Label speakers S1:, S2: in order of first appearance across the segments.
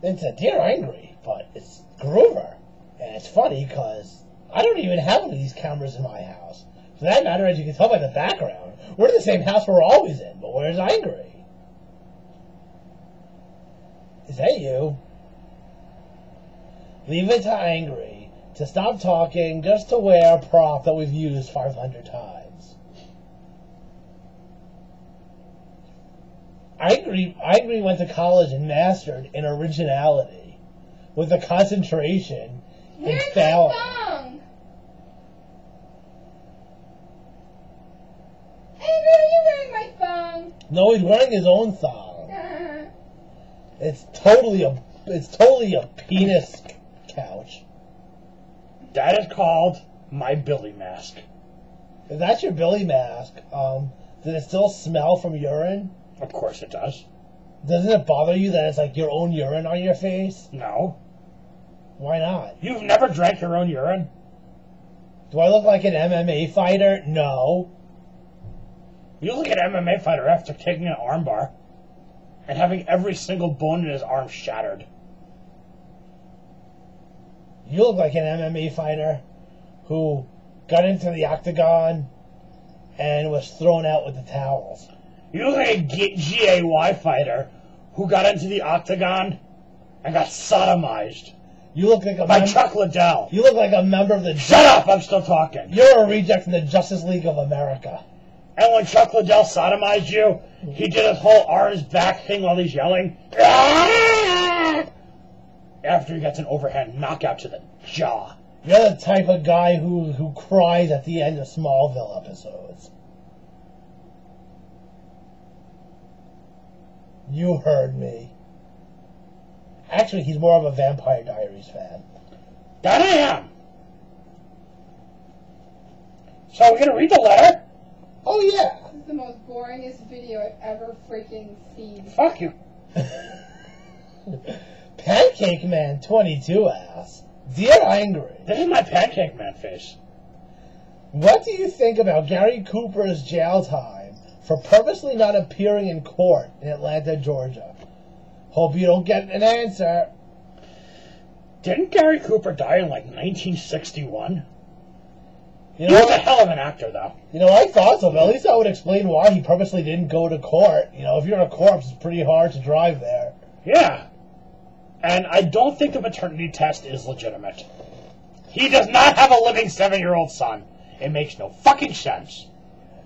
S1: It's a Dear Angry, but it's Groover. And it's funny because I don't even have one of these cameras in my house. For that matter, as you can tell by the background, we're in the same house we're always in, but where's Angry? Is that you? Leave it to Angry to stop talking just to wear a prop that we've used 500 times. Angry went to college and mastered in originality with a concentration in balance.
S2: Angry, are you wearing my thong?
S1: No, he's wearing his own thong. It's totally a penis couch.
S3: That is called my Billy mask.
S1: If that's your Billy mask, does it still smell from urine?
S3: Of course it does.
S1: Doesn't it bother you that it's like your own urine on your face?
S3: No.
S1: Why not?
S3: You've never drank your own urine?
S1: Do I look like an MMA fighter? No.
S3: You look like an MMA fighter after taking an armbar and having every single bone in his arm shattered.
S1: You look like an MMA fighter who got into the octagon and was thrown out with the towels.
S3: You look like a GAY fighter who got into the octagon and got sodomized.
S1: You look like a
S3: by Chuck Liddell.
S1: You look like a member of the...
S3: Shut up! I'm still talking.
S1: You're a reject from the Justice League of America.
S3: And when Chuck Liddell sodomized you, he did his whole arms back thing while he's yelling. After he gets an overhand knockout to the jaw.
S1: You're the type of guy who cries at the end of Smallville episodes. You heard me. Actually, he's more of a Vampire Diaries fan.
S3: That I am. So we're going to read the letter?
S1: Oh, yeah.
S2: This is the most boringest video I've ever freaking seen.
S3: Fuck you.
S1: Pancake Man 22 asks, Dear Angry.
S3: This is my Pancake Man face.
S1: What do you think about Gary Cooper's jail time for purposely not appearing in court in Atlanta, Georgia? Hope you don't get an answer.
S3: Didn't Gary Cooper die in like 1961?
S1: He
S3: was a hell of an actor, though.
S1: You know, I thought so, but at least that would explain why he purposely didn't go to court. You know, if you're a corpse, it's pretty hard to drive there.
S3: Yeah. And I don't think the paternity test is legitimate. He does not have a living 7-year-old son. It makes no fucking sense.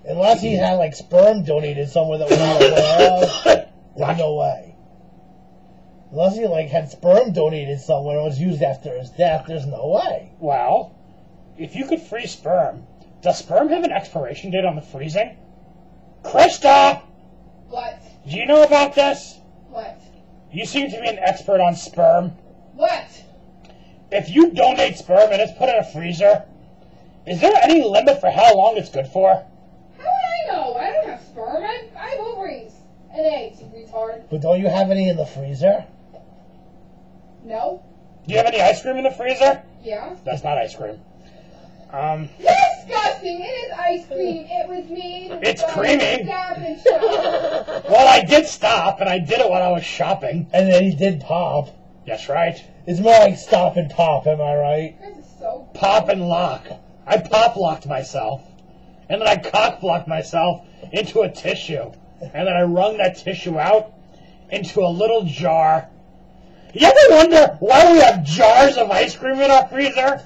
S1: Unless he had, like, sperm donated somewhere that we're not aware of. There's no way. Unless he, like, had sperm donated somewhere and was used after his death, there's no way.
S3: Well, if you could freeze sperm, does sperm have an expiration date on the freezing? Krista!
S2: What?
S3: Do you know about this?
S2: What?
S3: You seem to be an expert on sperm.
S2: What?
S3: If you donate sperm and it's put in a freezer, is there any limit for how long it's good for?
S2: How would I know? I don't have sperm. I have ovaries. And eggs, you retard.
S1: But don't you have any in the freezer?
S2: No.
S3: Do you have any ice cream in the freezer?
S2: Yeah.
S3: That's not ice cream.
S2: Disgusting! It is ice cream. It was made.
S3: It's creamy.
S2: Stop and Shop.
S3: Well, I did stop, and I did it while I was shopping.
S1: And then he did pop.
S3: That's right.
S1: It's more like stop and pop, am I right?
S2: This is so
S3: pop and lock. I pop-locked myself. And then I cock-blocked myself into a tissue. And then I wrung that tissue out into a little jar. You ever wonder why we have jars of ice cream in our freezer?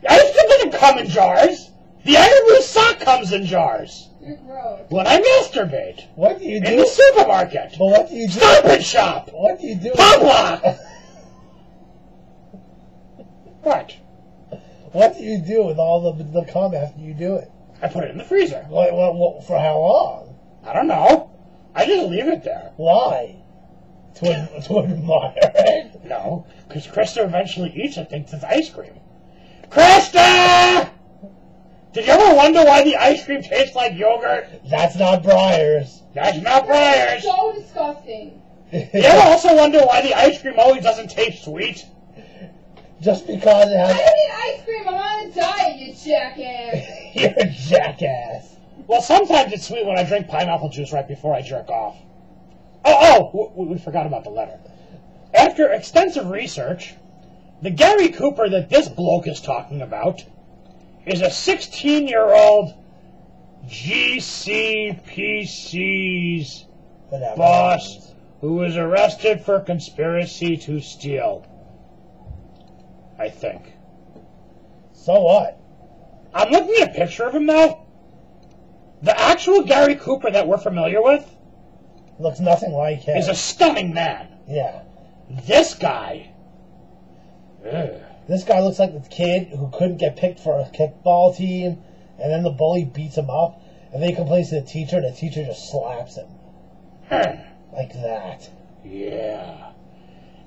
S3: Ice cream doesn't come in jars. The Iron Blue sock comes in jars.
S2: You're gross.
S3: When I masturbate.
S1: What do you do?
S3: In the supermarket.
S1: But what do you do?
S3: Stop and Shop.
S1: What do you do?
S3: Pop lock. What?
S1: What do you do with all the cum after you do it?
S3: I put it in the freezer.
S1: What, for how long?
S3: I don't know. I just leave it there.
S1: Why? To admire it?
S3: No, because Krista eventually eats it, thinks it's ice cream. Krista! Did you ever wonder why the ice cream tastes like yogurt?
S1: That's not Breyers.
S3: That's not Breyers.
S2: So disgusting.
S3: You ever also wonder why the ice cream always doesn't taste sweet?
S1: Just because it has...
S2: I don't eat ice cream. I'm on a diet, you jackass.
S1: You're a jackass.
S3: Well, sometimes it's sweet when I drink pineapple juice right before I jerk off. Oh, we forgot about the letter. After after extensive research, the Gary Cooper that this bloke is talking about is a 16-year-old GCPC's boss who was arrested for conspiracy to steal. I think.
S1: So what?
S3: I'm looking at a picture of him now. The actual Gary Cooper that we're familiar with
S1: Looks nothing like him.
S3: is a stunning man.
S1: Yeah.
S3: This guy. Ugh.
S1: This guy looks like the kid who couldn't get picked for a kickball team, and then the bully beats him up, and then he complains to the teacher, and the teacher just slaps him. Like that.
S3: Yeah.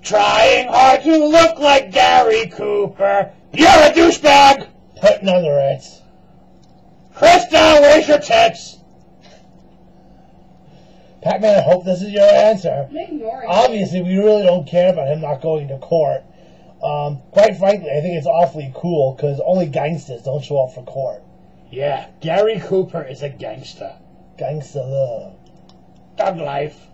S3: Trying hard to look like Gary Cooper. You're a douchebag!
S1: Putting under it.
S3: Krista, where's your tits?
S1: Pac-Man, I hope this is your answer.
S2: I'm ignoring
S1: Obviously, we really don't care about him not going to court. Quite frankly, I think it's awfully cool, because only gangsters don't show up for court.
S3: Yeah, Gary Cooper is a gangster.
S1: Gangster love.
S3: Thug life.